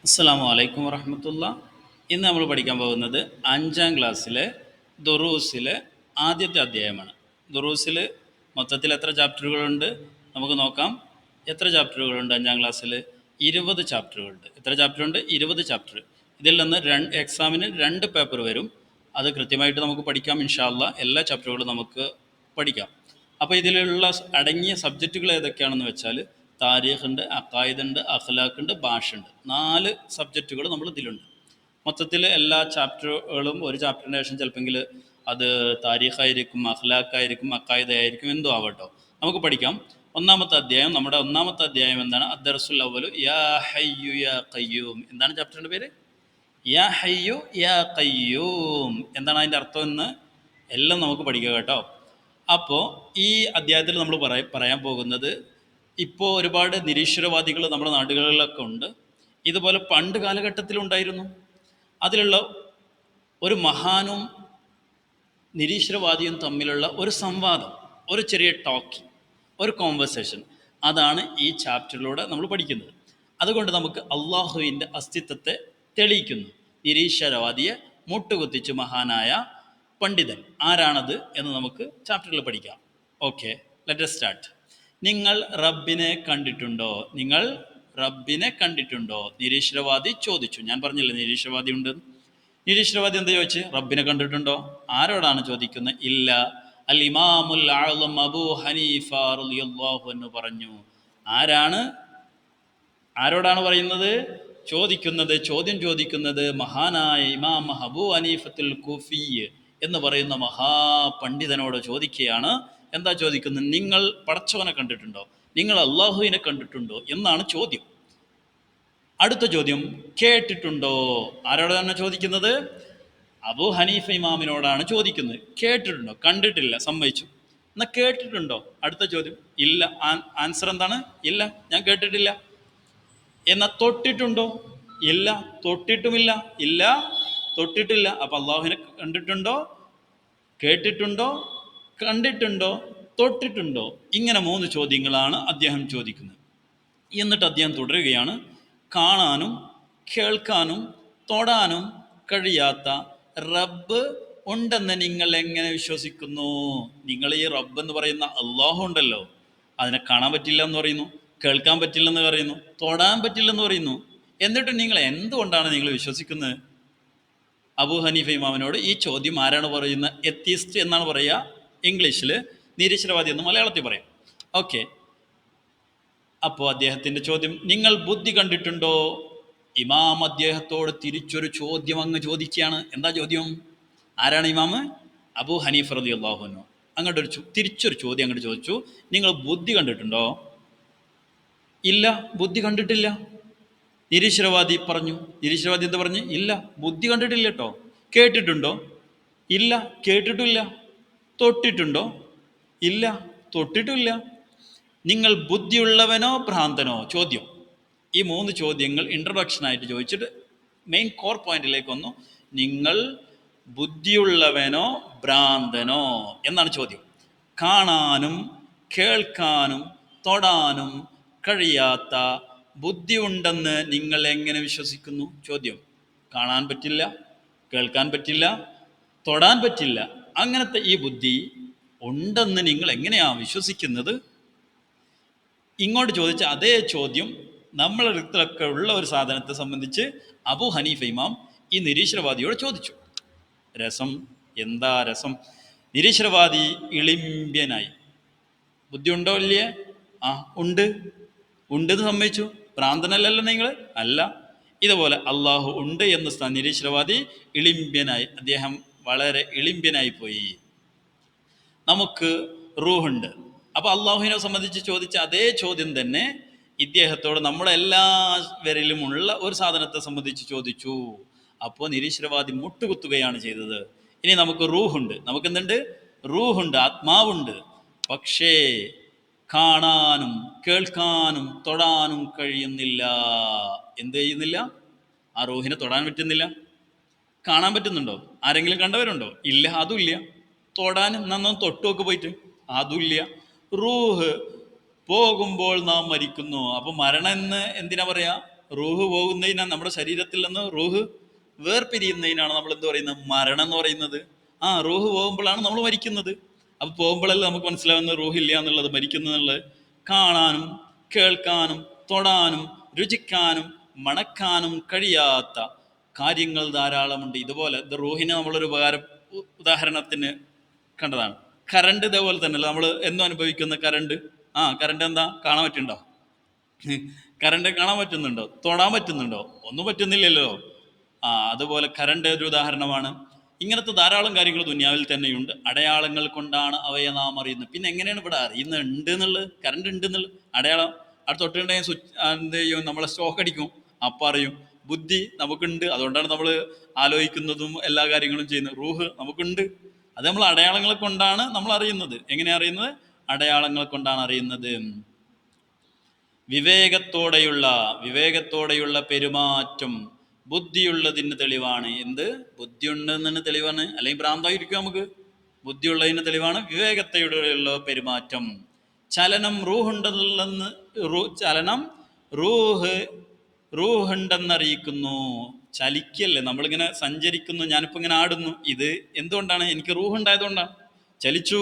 അസ്സലാമു അലൈക്കും വറഹമത്തുള്ള. ഇന്ന് നമ്മൾ പഠിക്കാൻ പോകുന്നത് 5ാം ക്ലാസ്സിലെ ദുറൂസിലെ ആദ്യത്തെ അധ്യായമാണ്. ദുറൂസിൽ മൊത്തത്തിൽ എത്ര ചാപ്റ്ററുകളുണ്ട് നമുക്ക് നോക്കാം. എത്ര ചാപ്റ്ററുകളുണ്ട് 5ാം ക്ലാസ്സിൽ? 20 ചാപ്റ്ററുകളുണ്ട്. എത്ര ചാപ്റ്ററുണ്ട്? 20 ചാപ്റ്റർ. ഇതിൽ നിന്ന് എക്സാമിന് 2 പേപ്പർ വരും. അത് കൃത്യമായിട്ട് നമുക്ക് പഠിക്കാം. ഇൻഷാ അല്ലാ എല്ലാ ചാപ്റ്ററുകളും നമുക്ക് പഠിക്കാം. അപ്പോൾ ഇതിലുള്ള അടങ്ങിയ സബ്ജക്റ്റുകൾ ഏതൊക്കെയാണെന്ന് വെച്ചാൽ താരീഖ് ഉണ്ട്, അഖായിദ് ഉണ്ട്, അഖ്ലാഖ് ഉണ്ട്, ഭാഷ ഉണ്ട്. 4 സബ്ജക്റ്റുകൾ നമ്മൾ ഇതിലുണ്ട്. മൊത്തത്തിൽ എല്ലാ ചാപ്റ്ററുകളും ഒരു ചാപ്റ്ററിന് ശേഷം ചിലപ്പോൾ അത് താരീഖായിരിക്കും, അഖ്ലാഖായിരിക്കും, അഖായിദ് ആയിരിക്കും, എന്തോ ആവട്ടോ. നമുക്ക് പഠിക്കാം. നമ്മുടെ ഒന്നാമത്തെ അധ്യായം എന്താണ്? അദ്ദർസുൽ അവ്വലു യാ ഹയ്യു യാ ഖയ്യൂം. എന്താണ് ചാപ്റ്ററിൻ്റെ പേര്? യാ ഹയ്യു യാ ഖയ്യൂം. എന്താണ് അതിൻ്റെ അർത്ഥം എന്ന് എല്ലാം നമുക്ക് പഠിക്കുക കേട്ടോ. അപ്പോൾ ഈ അധ്യായത്തിൽ നമ്മൾ പറയാൻ പോകുന്നത്, ഇപ്പോൾ ഒരുപാട് നിരീശ്വരവാദികൾ നമ്മുടെ നാടുകളിലൊക്കെ ഉണ്ട്. ഇതുപോലെ പണ്ട് കാലഘട്ടത്തിലുണ്ടായിരുന്നു. അതിലുള്ള ഒരു മഹാനും നിരീശ്വരവാദിയും തമ്മിലുള്ള ഒരു സംവാദം, ഒരു ചെറിയ ടോക്കിംഗ്, ഒരു കോൺവെർസേഷൻ, അതാണ് ഈ ചാപ്റ്ററിലൂടെ നമ്മൾ പഠിക്കുന്നത്. അതുകൊണ്ട് നമുക്ക് അള്ളാഹുവിൻ്റെ അസ്തിത്വത്തെ തെളിയിക്കുന്നു. നിരീശ്വരവാദിയെ മുട്ടുകുത്തിച്ച് മഹാനായ പണ്ഡിതൻ ആരാണത് എന്ന് നമുക്ക് ചാപ്റ്ററിൽ പഠിക്കാം. Okay, let us start. നിങ്ങൾ റബ്ബിനെ കണ്ടിട്ടുണ്ടോ? നിങ്ങൾ റബ്ബിനെ കണ്ടിട്ടുണ്ടോ? നിരീശ്വരവാദി ചോദിച്ചു. ഞാൻ പറഞ്ഞില്ലേ നിരീശ്വരവാദി ഉണ്ട്. നിരീശ്വരവാദി എന്താ ചോദിച്ച്? റബ്ബിനെ കണ്ടിട്ടുണ്ടോ? ആരോടാണ് ചോദിക്കുന്നത്? ഇല്ല. അൽ ഇമാമുൽ അഅ്ലം അബൂ ഹനീഫ റളിയല്ലാഹു അൻഹു പറഞ്ഞു. ആരോടാണ് പറയുന്നത്? ചോദ്യം ചോദിക്കുന്നത് മഹാനായ ഇമാം അബൂ ഹനീഫത്തുൽ കൂഫി എന്ന് പറയുന്ന മഹാപണ്ഡിതനോട് ചോദിക്കുകയാണ്. എന്താ ചോദിക്കുന്നത്? നിങ്ങൾ പടച്ചവനെ കണ്ടിട്ടുണ്ടോ? നിങ്ങൾ അള്ളാഹുവിനെ കണ്ടിട്ടുണ്ടോ എന്നാണ് ചോദ്യം. അടുത്ത ചോദ്യം, കേട്ടിട്ടുണ്ടോ? ആരോടാണ് ചോദിക്കുന്നത്? അബൂ ഹനീഫ ഇമാമിനോടാണ് ചോദിക്കുന്നത്. കേട്ടിട്ടുണ്ടോ? കണ്ടിട്ടില്ല, സമ്മതിച്ചു. എന്നാൽ കേട്ടിട്ടുണ്ടോ? അടുത്ത ചോദ്യം, ഇല്ല. ആൻസർ എന്താണ്? ഇല്ല, ഞാൻ കേട്ടിട്ടില്ല. എന്നാൽ തൊട്ടിട്ടുണ്ടോ? ഇല്ല, തൊട്ടിട്ടുമില്ല. ഇല്ല, തൊട്ടിട്ടില്ല. അപ്പം അള്ളാഹുവിനെ കണ്ടിട്ടുണ്ടോ? കേട്ടിട്ടുണ്ടോ? കണ്ടിട്ടുണ്ടോ? തൊട്ടിട്ടുണ്ടോ? ഇങ്ങനെ 3 ചോദ്യങ്ങളാണ് അദ്ദേഹം ചോദിക്കുന്നത്. എന്നിട്ട് അദ്ദേഹം തുടരുകയാണ്. കാണാനും കേൾക്കാനും തൊടാനും കഴിയാത്ത റബ്ബ് ഉണ്ടെന്ന് നിങ്ങൾ എങ്ങനെ വിശ്വസിക്കുന്നു? നിങ്ങൾ ഈ റബ്ബ് എന്ന് പറയുന്ന അള്ളാഹു ഉണ്ടല്ലോ, അതിനെ കാണാൻ പറ്റില്ല എന്ന് പറയുന്നു, കേൾക്കാൻ പറ്റില്ലെന്ന് പറയുന്നു, തൊടാൻ പറ്റില്ലെന്ന് പറയുന്നു. എന്നിട്ട് നിങ്ങൾ എന്തുകൊണ്ടാണ് നിങ്ങൾ വിശ്വസിക്കുന്നത്? അബൂ ഹനീഫ ഇമാമിനോട് ഈ ചോദ്യം ആരാണ് പറയുന്നത്? എത്തിയിസ്റ്റ് എന്നാണ് പറയുക ഇംഗ്ലീഷിൽ, നിരീശ്വരവാദി എന്ന് മലയാളത്തിൽ പറയും. ഓക്കെ, അപ്പോൾ അദ്ദേഹത്തിൻ്റെ ചോദ്യം, നിങ്ങൾ ബുദ്ധി കണ്ടിട്ടുണ്ടോ? ഇമാം അദ്ദേഹത്തോട് തിരിച്ചൊരു ചോദ്യം അങ്ങ് ചോദിക്കുകയാണ്. എന്താ ചോദ്യം? ആരാണ് ഇമാമ്? അബൂ ഹനീഫ റളിയല്ലാഹു അൻഹു. തിരിച്ചൊരു ചോദ്യം അങ്ങോട്ട് ചോദിച്ചു. നിങ്ങൾ ബുദ്ധി കണ്ടിട്ടുണ്ടോ? ഇല്ല, ബുദ്ധി കണ്ടിട്ടില്ല. നിരീശ്വരവാദി പറഞ്ഞു. നിരീശ്വരവാദി എന്താ പറഞ്ഞു? ഇല്ല, ബുദ്ധി കണ്ടിട്ടില്ല കേട്ടോ. കേട്ടിട്ടുണ്ടോ? ഇല്ല, കേട്ടിട്ടില്ല. തൊട്ടിട്ടുണ്ടോ? ഇല്ല, തൊട്ടിട്ടില്ല. നിങ്ങൾ ബുദ്ധിയുള്ളവനോ ഭ്രാന്തനോ? ചോദ്യം. ഈ 3 ചോദ്യങ്ങൾ ഇൻട്രൊഡക്ഷനായിട്ട് ചോദിച്ചിട്ട് മെയിൻ കോർ പോയിന്റിലേക്ക് വന്നു. നിങ്ങൾ ബുദ്ധിയുള്ളവനോ ഭ്രാന്തനോ എന്നാണ് ചോദ്യം. കാണാനും കേൾക്കാനും തൊടാനും കഴിയാത്ത ബുദ്ധി ഉണ്ടെന്ന് നിങ്ങൾ എങ്ങനെ വിശ്വസിക്കുന്നു? ചോദ്യം. കാണാൻ പറ്റില്ല, കേൾക്കാൻ പറ്റില്ല, തൊടാൻ പറ്റില്ല. അങ്ങനത്തെ ഈ ബുദ്ധി ഉണ്ടെന്ന് നിങ്ങൾ എങ്ങനെയാണ് വിശ്വസിക്കുന്നത്? ഇങ്ങോട്ട് ചോദിച്ച അതേ ചോദ്യം നമ്മളെ അടുത്തൊക്കെ ഉള്ള ഒരു സാധനത്തെ സംബന്ധിച്ച് അബൂ ഹനീഫ ഇമാം ഈ നിരീശ്വരവാദിയോട് ചോദിച്ചു. രസം, എന്താ രസം! നിരീശ്വരവാദി ഇളിമ്പ്യനായി. ബുദ്ധി ഉണ്ടോ ഇല്ലേ? ആ, ഉണ്ടെന്ന് സമ്മതിച്ചു. ഭ്രാന്തനല്ലല്ലോ നിങ്ങൾ? അല്ല. ഇതുപോലെ അള്ളാഹു ഉണ്ട് എന്ന് നിരീശ്വരവാദി ഇളിമ്പ്യനായി. അദ്ദേഹം വളരെ ഇളിമ്പ്യനായി പോയി. നമുക്ക് റൂഹുണ്ട്. അപ്പോൾ അള്ളാഹുവിനെ സംബന്ധിച്ച് ചോദിച്ച അതേ ചോദ്യം തന്നെ ഇദ്ദേഹത്തോട് നമ്മളെല്ലാവരിലുമുള്ള ഒരു സാധനത്തെ സംബന്ധിച്ച് ചോദിച്ചു. അപ്പോൾ നിരീശ്വരവാദി മുട്ടുകുത്തുകയാണ് ചെയ്തത്. ഇനി നമുക്ക് റൂഹുണ്ട്, നമുക്കെന്തുണ്ട്? റൂഹുണ്ട്, ആത്മാവുണ്ട്. പക്ഷേ കാണാനും കേൾക്കാനും തൊടാനും കഴിയുന്നില്ല. എന്ത് ചെയ്യുന്നില്ല? ആ റൂഹിനെ തൊടാൻ പറ്റുന്നില്ല. കാണാൻ പറ്റുന്നുണ്ടോ? ആരെങ്കിലും കണ്ടവരുണ്ടോ? ഇല്ല, അതുമില്ല. തൊടാൻ നന്നോ തൊട്ടുമൊക്കെ പോയിട്ട് അതുമില്ല. റൂഹ് പോകുമ്പോൾ നാം മരിക്കുന്നു. അപ്പോൾ മരണം എന്ന് എന്തിനാ പറയാ? റൂഹ് പോകുന്നതിനാണ്, നമ്മുടെ ശരീരത്തിൽ നിന്ന് റൂഹ് വേർപിരിയുന്നതിനാണ് നമ്മൾ എന്ത് പറയുന്നത്, മരണം എന്ന് പറയുന്നത്. റൂഹ് പോകുമ്പോഴാണ് നമ്മൾ മരിക്കുന്നത്. അപ്പൊ പോകുമ്പോഴല്ല നമുക്ക് മനസ്സിലാവുന്നത് റൂഹ് ഇല്ല എന്നുള്ളത്, മരിക്കുന്നുള്ളത്. കാണാനും കേൾക്കാനും തൊടാനും രുചിക്കാനും മണക്കാനും കഴിയാത്ത കാര്യങ്ങൾ ധാരാളമുണ്ട്. ഇതുപോലെ ഇത് റൂഹിനെ നമ്മളൊരു ഉദാഹരണത്തിന് കണ്ടതാണ്. കറണ്ട് ഇതേപോലെ തന്നെയല്ല നമ്മൾ എന്നും അനുഭവിക്കുന്ന കറണ്ട്. കറണ്ട് എന്താ, കാണാൻ പറ്റുന്നുണ്ടോ? കറണ്ട് കാണാൻ പറ്റുന്നുണ്ടോ? തൊടാൻ പറ്റുന്നുണ്ടോ? ഒന്നും പറ്റുന്നില്ലല്ലോ. അതുപോലെ കറണ്ട് ഒരു ഉദാഹരണമാണ്. ഇങ്ങനത്തെ ധാരാളം കാര്യങ്ങൾ ദുനിയാവിൽ തന്നെയുണ്ട്. അടയാളങ്ങൾ കൊണ്ടാണ് അവയെ നാം അറിയുന്നത്. പിന്നെ എങ്ങനെയാണ് ഇവിടെ അറിയുന്നത് ഉണ്ട് എന്നുള്ളത്, കറണ്ട് ഉണ്ട് എന്നുള്ളത്? അടയാളം അവിടെ തൊട്ടുണ്ടെങ്കിൽ സ്വിച്ച് എന്ത് ചെയ്യും, നമ്മളെ സ്റ്റോക്ക് അടിക്കും, അപ്പം അറിയും. ബുദ്ധി നമുക്കുണ്ട്, അതുകൊണ്ടാണ് നമ്മൾ ആലോചിക്കുന്നതും എല്ലാ കാര്യങ്ങളും ചെയ്യുന്നത്. റൂഹ് നമുക്കുണ്ട്, അത് നമ്മൾ അടയാളങ്ങളെ കൊണ്ടാണ് നമ്മൾ അറിയുന്നത്. എങ്ങനെ അറിയുന്നത്? അടയാളങ്ങൾ കൊണ്ടാണ് അറിയുന്നത്. വിവേകത്തോടെയുള്ള പെരുമാറ്റം ബുദ്ധിയുള്ളതിന് തെളിവാണ്. എന്ത് ബുദ്ധിയുണ്ടെന്നതിന് തെളിവാണ്? അല്ലെങ്കിൽ ഭ്രാന്തായിരിക്കും നമുക്ക്. ബുദ്ധിയുള്ളതിന് തെളിവാണ് വിവേകത്തോടെയുള്ള പെരുമാറ്റം. ചലനം ചലനം റൂഹുണ്ടെന്നറിയിക്കുന്നു. ചലിക്കല്ലേ, നമ്മളിങ്ങനെ സഞ്ചരിക്കുന്നു, ഞാനിപ്പോൾ ഇങ്ങനെ ആടുന്നു. ഇത് എന്തുകൊണ്ടാണ്? എനിക്ക് റൂഹുണ്ടായതുകൊണ്ടാണ്. ചലിച്ചു,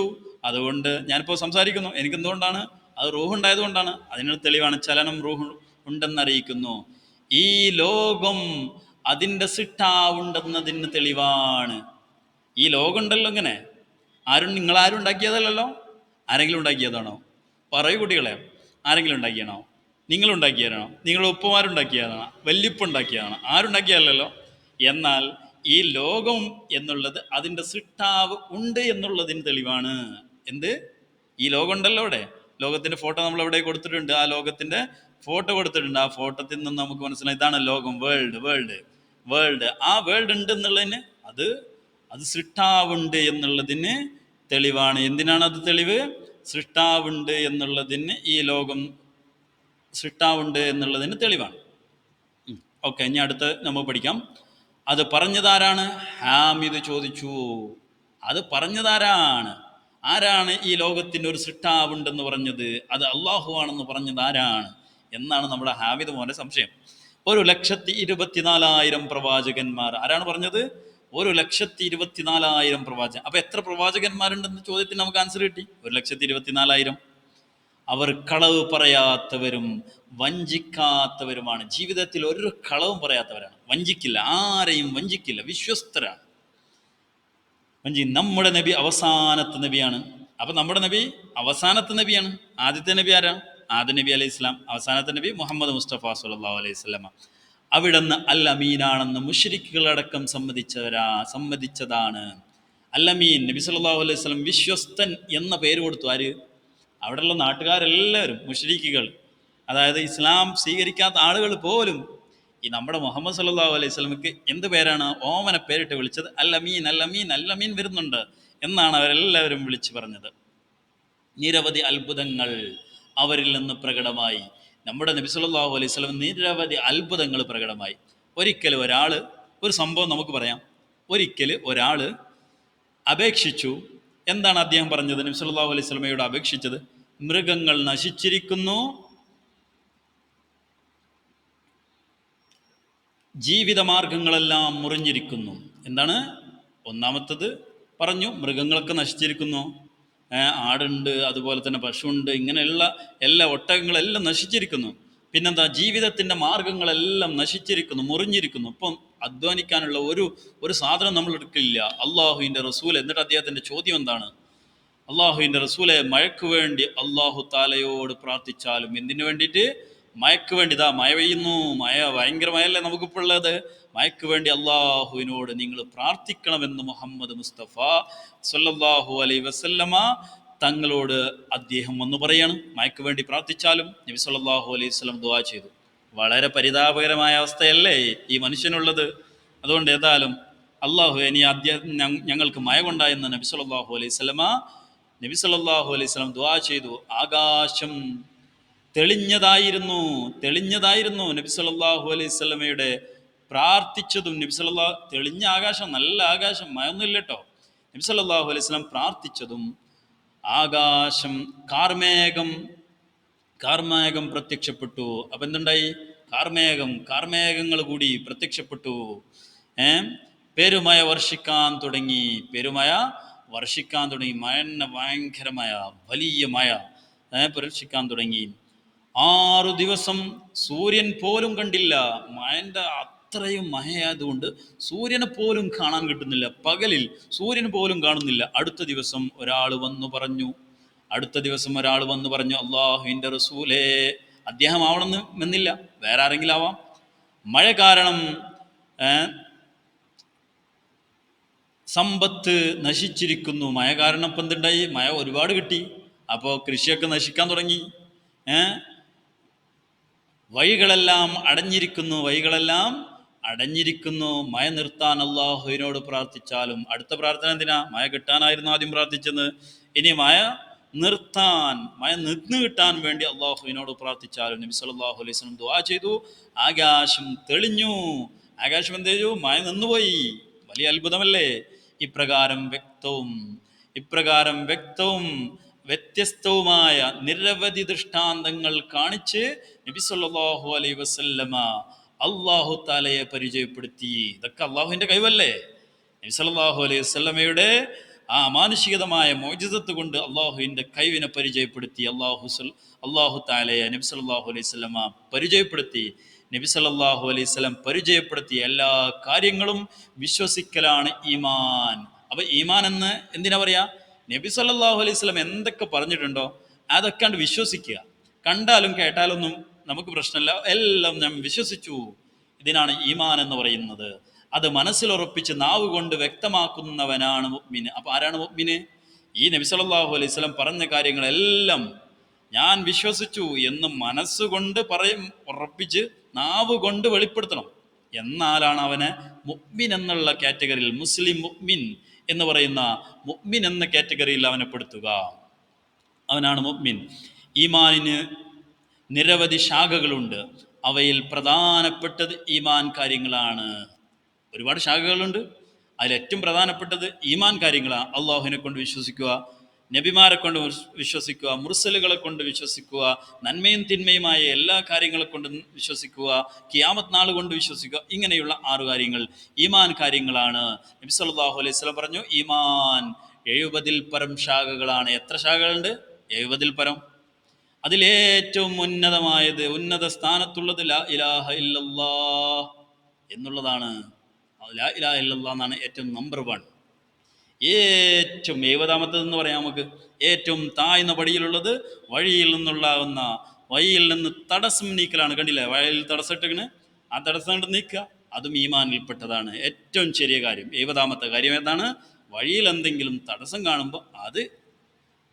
അതുകൊണ്ട് ഞാനിപ്പോൾ സംസാരിക്കുന്നു. എനിക്ക് എന്തുകൊണ്ടാണ്? അത് റൂഹുണ്ടായതുകൊണ്ടാണ്. അതിനൊരു തെളിവാണ് ചലനം റൂഹ് ഉണ്ടെന്നറിയിക്കുന്നു. ഈ ലോകം അതിൻ്റെ സിട്ടാവുണ്ടെന്നതിന് തെളിവാണ്. ഈ ലോകം ഉണ്ടല്ലോ ഇങ്ങനെ, നിങ്ങളാരും ഉണ്ടാക്കിയതല്ലല്ലോ. ആരെങ്കിലും ഉണ്ടാക്കിയതാണോ? പറയൂ കുട്ടികളെ, ആരെങ്കിലും ഉണ്ടാക്കിയാണോ? നിങ്ങളുണ്ടാക്കിയതാണോ? നിങ്ങളുടെ ഉപ്പമാരുണ്ടാക്കിയതാണോ? വല്യുപ്പുണ്ടാക്കിയതാണോ? ആരുണ്ടാക്കിയതല്ലോ. എന്നാൽ ഈ ലോകം എന്നുള്ളത് അതിൻ്റെ സിട്ടാവ് ഉണ്ട് എന്നുള്ളതിന് തെളിവാണ്. എന്ത്? ഈ ലോകം ഉണ്ടല്ലോ അവിടെ. ലോകത്തിന്റെ ഫോട്ടോ നമ്മൾ എവിടെ കൊടുത്തിട്ടുണ്ട്? ആ ലോകത്തിന്റെ ഫോട്ടോ കൊടുത്തിട്ടുണ്ട്. ആ ഫോട്ടോത്തിൽ നിന്ന് നമുക്ക് മനസ്സിലായി ഇതാണ് ലോകം, വേൾഡ്. ആ വേൾഡ് ഉണ്ട് എന്നുള്ളതിന് അത് സൃഷ്ടാവുണ്ട് എന്നുള്ളതിന് തെളിവാണ്. എന്തിനാണ് അത് തെളിവ്? സൃഷ്ടാവുണ്ട് എന്നുള്ളതിന്, ഈ ലോകം സൃഷ്ടാവുണ്ട് എന്നുള്ളതിന് തെളിവാണ്. ഓക്കെ, ഇനി അടുത്ത് നമുക്ക് പഠിക്കാം. അത് പറഞ്ഞതാരാണ്? ഹാമിദ് ചോദിച്ചു. അത് പറഞ്ഞതാരാണ്? ആരാണ് ഈ ലോകത്തിന് ഒരു സൃഷ്ടാവുണ്ടെന്ന് പറഞ്ഞത്? അത് അള്ളാഹു ആണെന്ന് പറഞ്ഞത് ആരാണ് എന്നാണ് നമ്മുടെ ഹാമിദ് മോന്റെ സംശയം. 1,24,000 പ്രവാചകന്മാർ. ആരാണ് പറഞ്ഞത്? 1,24,000 പ്രവാചകൻ. അപ്പൊ എത്ര പ്രവാചകന്മാരുണ്ടെന്ന ചോദ്യത്തിന് നമുക്ക് ആൻസർ കിട്ടി. 1,24,000. അവർ കളവ് പറയാത്തവരും വഞ്ചിക്കാത്തവരുമാണ്. ജീവിതത്തിൽ ഒരു കളവും പറയാത്തവരാണ്. വഞ്ചിക്കില്ല, ആരെയും വഞ്ചിക്കില്ല, വിശ്വസ്തരാണ്. നമ്മുടെ നബി അവസാനത്തെ നബിയാണ്. അപ്പൊ നമ്മുടെ നബി അവസാനത്തെ നബിയാണ്. ആദ്യത്തെ നബി ആരാണ്? ആദ്യ നബി അലൈഹി ഇസ്ലാം. അവസാനത്തെ നബി മുഹമ്മദ് മുസ്തഫ സല്ലല്ലാഹു അലൈഹി വസല്ലമ. അവിടുന്ന് അൽ അമീനാണെന്ന് മുശ്രിക്കുകളടക്കം സമ്മതിച്ചതാണ്. അൽ അമീൻ, നബി സല്ലല്ലാഹു അലൈഹി വസല്ലം വിശ്വസ്തൻ എന്ന പേര് കൊടുത്തു. ആര്? അവിടെയുള്ള നാട്ടുകാരെല്ലാവരും, മുശ്രിക്കുകൾ, അതായത് ഇസ്ലാം സ്വീകരിക്കാത്ത ആളുകൾ പോലും ഈ നമ്മുടെ മുഹമ്മദ് സല്ലല്ലാഹു അലൈഹി വസല്ലമക്ക് എന്ത് പേരാണ് ഓമന പേരിട്ട് വിളിച്ചത്? അൽ അമീൻ വരുന്നുണ്ട് എന്നാണ് അവരെല്ലാവരും വിളിച്ചു പറഞ്ഞത്. നിരവധി അത്ഭുതങ്ങൾ അവരിൽ നിന്ന് പ്രകടമായി. നമ്മുടെ നബി സല്ലല്ലാഹു അലൈഹി വസല്ലം നിരവധി അത്ഭുതങ്ങൾ പ്രകടമായി. ഒരിക്കൽ ഒരു സംഭവം നമുക്ക് പറയാം. ഒരിക്കൽ ഒരാൾ അപേക്ഷിച്ചു. എന്താണ് അദ്ദേഹം പറഞ്ഞത്? നബി സല്ലല്ലാഹു അലൈഹി വസല്ലമയോട് അപേക്ഷിച്ചത്, മൃഗങ്ങൾ നശിച്ചിരിക്കുന്നു, ജീവിതമാർഗങ്ങളെല്ലാം മുറിഞ്ഞിരിക്കുന്നു. എന്താണ്? ഒന്നാമത്തത് പറഞ്ഞു, മൃഗങ്ങളൊക്കെ നശിച്ചിരിക്കുന്നു, ആടുണ്ട്, അതുപോലെ തന്നെ പശുണ്ട്, ഇങ്ങനെയുള്ള എല്ലാ ഒട്ടകങ്ങളെല്ലാം നശിച്ചിരിക്കുന്നു. പിന്നെന്താ? ജീവിതത്തിൻ്റെ മാർഗങ്ങളെല്ലാം നശിച്ചിരിക്കുന്നു, മുറിഞ്ഞിരിക്കുന്നു. ഇപ്പം അധ്വാനിക്കാനുള്ള ഒരു സാധനം നമ്മൾ എടുക്കില്ല. അള്ളാഹുവിൻ്റെ റസൂൽ. എന്നിട്ട് അദ്ദേഹത്തിൻ്റെ ചോദ്യം എന്താണ്? അള്ളാഹുവിൻ്റെ റസൂലെ, മഴയ്ക്ക് വേണ്ടി അള്ളാഹു താലയോട് പ്രാർത്ഥിച്ചാലും എന്തിനു വേണ്ടിയിട്ട്? മഴയ്ക്ക് വേണ്ടി. മഴ പെയ്യുന്നു, ഭയങ്കര മഴയല്ലേ നമുക്കിപ്പോൾ ഉള്ളത്. മഴയ്ക്ക് വേണ്ടി അള്ളാഹുവിനോട് നിങ്ങൾ പ്രാർത്ഥിക്കണമെന്ന് മുഹമ്മദ് മുസ്തഫ സല്ലല്ലാഹു അലൈഹി വസല്ലമ തങ്ങളോട് അദ്ദേഹം വന്നു പറയാണ്. മഴയ്ക്ക് വേണ്ടി പ്രാർത്ഥിച്ചാലും നബി സല്ലല്ലാഹു അലൈഹി വസല്ലം ദുആ ചെയ്തു. വളരെ പരിതാപകരമായ അവസ്ഥയല്ലേ ഈ മനുഷ്യനുള്ളത്. അതുകൊണ്ട് ഏതായാലും അള്ളാഹു ഇനി ഞങ്ങൾക്ക് മഴ കൊണ്ടായെന്ന് നബി സല്ലല്ലാഹു അലൈഹി വസല്ലം ദുആ ചെയ്തു. ആകാശം തെളിഞ്ഞതായിരുന്നു നബി സല്ലല്ലാഹു അലൈഹി വസല്ലമയുടെ പ്രാർത്ഥിച്ചതും. തെളിഞ്ഞ ആകാശം, നല്ല ആകാശം, മഴയൊന്നുമില്ല കേട്ടോ. നബി സല്ലല്ലാഹു അലൈഹി വസല്ലം പ്രാർത്ഥിച്ചതും ആകാശം കാർമേഘം പ്രത്യക്ഷപ്പെട്ടു. അപ്പം എന്തുണ്ടായി? കാർമേഘങ്ങൾ കൂടി പ്രത്യക്ഷപ്പെട്ടു. ഏ പെരുമഴ വർഷിക്കാൻ തുടങ്ങി. മഴ ഭയങ്കര മഴ, വലിയ മഴ വർഷിക്കാൻ തുടങ്ങി. 6 ദിവസം സൂര്യൻ പോലും കണ്ടില്ല. മഴൻ്റെ അത്രയും മഴയായതുകൊണ്ട് സൂര്യനെ പോലും കാണാൻ കിട്ടുന്നില്ല. പകലിൽ സൂര്യൻ പോലും കാണുന്നില്ല. അടുത്ത ദിവസം ഒരാൾ വന്നു പറഞ്ഞു, അള്ളാഹുവിൻ്റെ റസൂലേ, അദ്ദേഹം ആവണമെന്നില്ല, വേറെ ആരെങ്കിലും ആവാം. മഴ കാരണം സമ്പത്ത് നശിച്ചിരിക്കുന്നു. മഴ കാരണം ഇപ്പം എന്തുണ്ടായി? മഴ ഒരുപാട് കിട്ടി, അപ്പോൾ കൃഷിയൊക്കെ നശിക്കാൻ തുടങ്ങി. വഴികളെല്ലാം അടഞ്ഞിരിക്കുന്നു. മഴ നിർത്താൻ അള്ളാഹുവിനോട് പ്രാർത്ഥിച്ചാലും, അടുത്ത പ്രാർത്ഥന എന്തിനാ? മഴ കിട്ടാനായിരുന്നു ആദ്യം പ്രാർത്ഥിച്ചത്. ഇനി മഴ നിന്ന് കിട്ടാൻ വേണ്ടി അള്ളാഹുവിനോട് പ്രാർത്ഥിച്ചാലും നബി സല്ലല്ലാഹു അലൈഹി വസല്ലം ദുആ ചെയ്തു. ആകാശം തെളിഞ്ഞു. ആകാശം എന്ത് ചെയ്തു? മഴ നിന്നുപോയി. വലിയ അത്ഭുതമല്ലേ? ഇപ്രകാരം വ്യക്തവും വ്യത്യസ്തവുമായ നിരവധി ദൃഷ്ടാന്തങ്ങൾ കാണിച്ച് നബി സല്ലല്ലാഹു അലൈഹി വസല്ലമ അല്ലാഹു തആലയെ പരിചയപ്പെടുത്തി. ഇതൊക്കെ അള്ളാഹുവിൻ്റെ കഴിവല്ലേ? നബി സല്ലല്ലാഹു അലൈഹി വസല്ലമയുടെ ആ അമാനുഷികതമായ മോചിതത്ത് കൊണ്ട് അള്ളാഹുവിൻ്റെ കഴിവിനെ പരിചയപ്പെടുത്തി. അള്ളാഹു തആലയെ നബി സല്ലല്ലാഹു അലൈഹി വസല്ലമ പരിചയപ്പെടുത്തി. നബി സല്ലല്ലാഹു അലൈഹി വസല്ലം പരിചയപ്പെടുത്തിയ എല്ലാ കാര്യങ്ങളും വിശ്വസിക്കലാണ് ഈമാൻ. അപ്പൊ ഈമാൻ എന്ന് എന്തിനാ പറയാ? നബി സല്ലല്ലാഹു അലൈഹി വസല്ലം എന്തൊക്കെ പറഞ്ഞിട്ടുണ്ടോ അതൊക്കെ വിശ്വസിക്കുക. കണ്ടാലും കേട്ടാലൊന്നും നമുക്ക് പ്രശ്നമില്ല, എല്ലാം ഞാൻ വിശ്വസിച്ചു. ഇതിനാണ് ഈമാൻ എന്ന് പറയുന്നത്. അത് മനസ്സിലുറപ്പിച്ച് നാവ് കൊണ്ട് വ്യക്തമാക്കുന്നവനാണ് മുഅ്മിൻ. അപ്പൊ ആരാണ് മുഅ്മിൻ? ഈ നബി സല്ലല്ലാഹു അലൈഹി വസല്ലം പറഞ്ഞ കാര്യങ്ങളെല്ലാം ഞാൻ വിശ്വസിച്ചു എന്ന് മനസ്സുകൊണ്ട് ഉറപ്പിച്ച് നാവ് കൊണ്ട് വെളിപ്പെടുത്തണം. എന്നാലാണ് അവനെ മുഅ്മിൻ എന്നുള്ള കാറ്റഗറിയിൽ, മുസ്ലിം മുഅ്മിൻ എന്ന് പറയുന്ന മുഅ്മിൻ എന്ന കാറ്റഗറിയിൽ അവനെ പെടുത്തുക. അവനാണ് മുഅ്മിൻ. ഈമാനിന് നിരവധി ശാഖകളുണ്ട്. അവയിൽ പ്രധാനപ്പെട്ടത് ഈമാൻ കാര്യങ്ങളാണ്. ഒരുപാട് ശാഖകളുണ്ട്, അതിലേറ്റവും പ്രധാനപ്പെട്ടത് ഈമാൻ കാര്യങ്ങളാണ്. അള്ളാഹുവിനെ കൊണ്ട് വിശ്വസിക്കുക, നബിമാരെ കൊണ്ട് വിശ്വസിക്കുക, മുർസലുകളെ കൊണ്ട് വിശ്വസിക്കുക, നന്മയും തിന്മയുമായ എല്ലാ കാര്യങ്ങളെ കൊണ്ട് വിശ്വസിക്കുക, ഖിയാമത്ത് നാൾ കൊണ്ട് വിശ്വസിക്കുക. ഇങ്ങനെയുള്ള 6 കാര്യങ്ങൾ ഈമാൻ കാര്യങ്ങളാണ്. നബി സല്ലല്ലാഹു അലൈഹി വസല്ലം പറഞ്ഞു, ഈമാൻ 70-ൽ പരം ശാഖകളാണ്. എത്ര ശാഖകളുണ്ട്? 70-ൽ പരം. അതിലേറ്റവും ഉന്നത സ്ഥാനത്തുള്ളത് ലാ ഇലാഹ ഇല്ലല്ലാഹ് എന്നുള്ളതാണ്. ലാ ഇലാഹ ഇല്ലല്ലാഹ് എന്നാണ് ഏറ്റവും നമ്പർ 1. ഏറ്റവും 70-ാമത്തേതെന്ന് പറയാം നമുക്ക്. ഏറ്റവും താഴ്ന്ന പടിയിലുള്ളത് വഴിയിൽ നിന്ന് തടസ്സം നീക്കലാണ്. കണ്ടില്ലേ, വഴിയിൽ തടസ്സമിട്ടിങ്ങനെ, ആ തടസ്സം നീക്കുക, അതും ഈമാനിൽപ്പെട്ടതാണ്. ഏറ്റവും ചെറിയ കാര്യം, 70-ാമത്തെ കാര്യം ഏതാണ്? വഴിയിൽ എന്തെങ്കിലും തടസ്സം കാണുമ്പോൾ അത്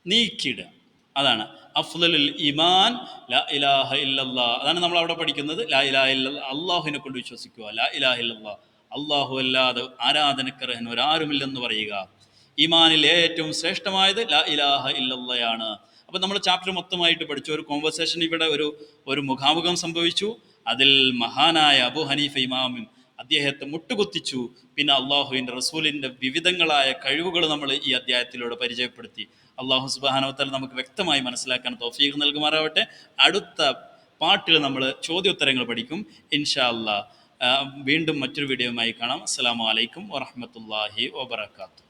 നീക്കിയിടുക. അതാണ് അഫ്ളലുൽ ഈമാൻ ലാ ഇലാഹ ഇല്ലല്ലാഹ്. അതാണ് നമ്മൾ അവിടെ പഠിക്കുന്നത്. ലാ ഇലാഹ ഇല്ലല്ലാഹ്, അള്ളാഹുവിനെ കൊണ്ട് വിശ്വസിക്കുക. ലാ ഇലാഹ ഇല്ലല്ലാഹ്, അള്ളാഹു അല്ലാതെ ആരാധനക്കർഹൻ ഒരാരുമില്ലെന്ന് പറയുക. ഈമാനിൽ ഏറ്റവും ശ്രേഷ്ഠമായത് ലാ ഇലാഹ ഇല്ലല്ലാഹയാണ്. അപ്പം നമ്മൾ ചാപ്റ്റർ മൊത്തമായിട്ട് പഠിച്ചു. ഒരു കോൺവെർസേഷൻ ഇവിടെ ഒരു മുഖാമുഖം സംഭവിച്ചു. അതിൽ മഹാനായ അബൂ ഹനീഫ ഇമാമും അദ്ദേഹത്തെ മുട്ടുകുത്തിച്ചു. പിന്നെ അള്ളാഹുവിൻ്റെ റസൂലിൻ്റെ വിവിധങ്ങളായ കഴിവുകൾ നമ്മൾ ഈ അധ്യായത്തിലൂടെ പരിചയപ്പെടുത്തി. അള്ളാഹു സുബ്ഹാനഹു വ തആല നമുക്ക് വ്യക്തമായി മനസ്സിലാക്കാൻ തൗഫീഖ് നൽകുമാറാവട്ടെ. അടുത്ത പാട്ടിൽ നമ്മൾ ചോദ്യോത്തരങ്ങൾ പഠിക്കും ഇൻഷാ അല്ലാഹ്. വീണ്ടും മറ്റൊരു വീഡിയോയുമായി കാണാം. അസ്സലാമു അലൈക്കും വറഹ്മത്തുള്ളാഹി വബറകാതുഹു.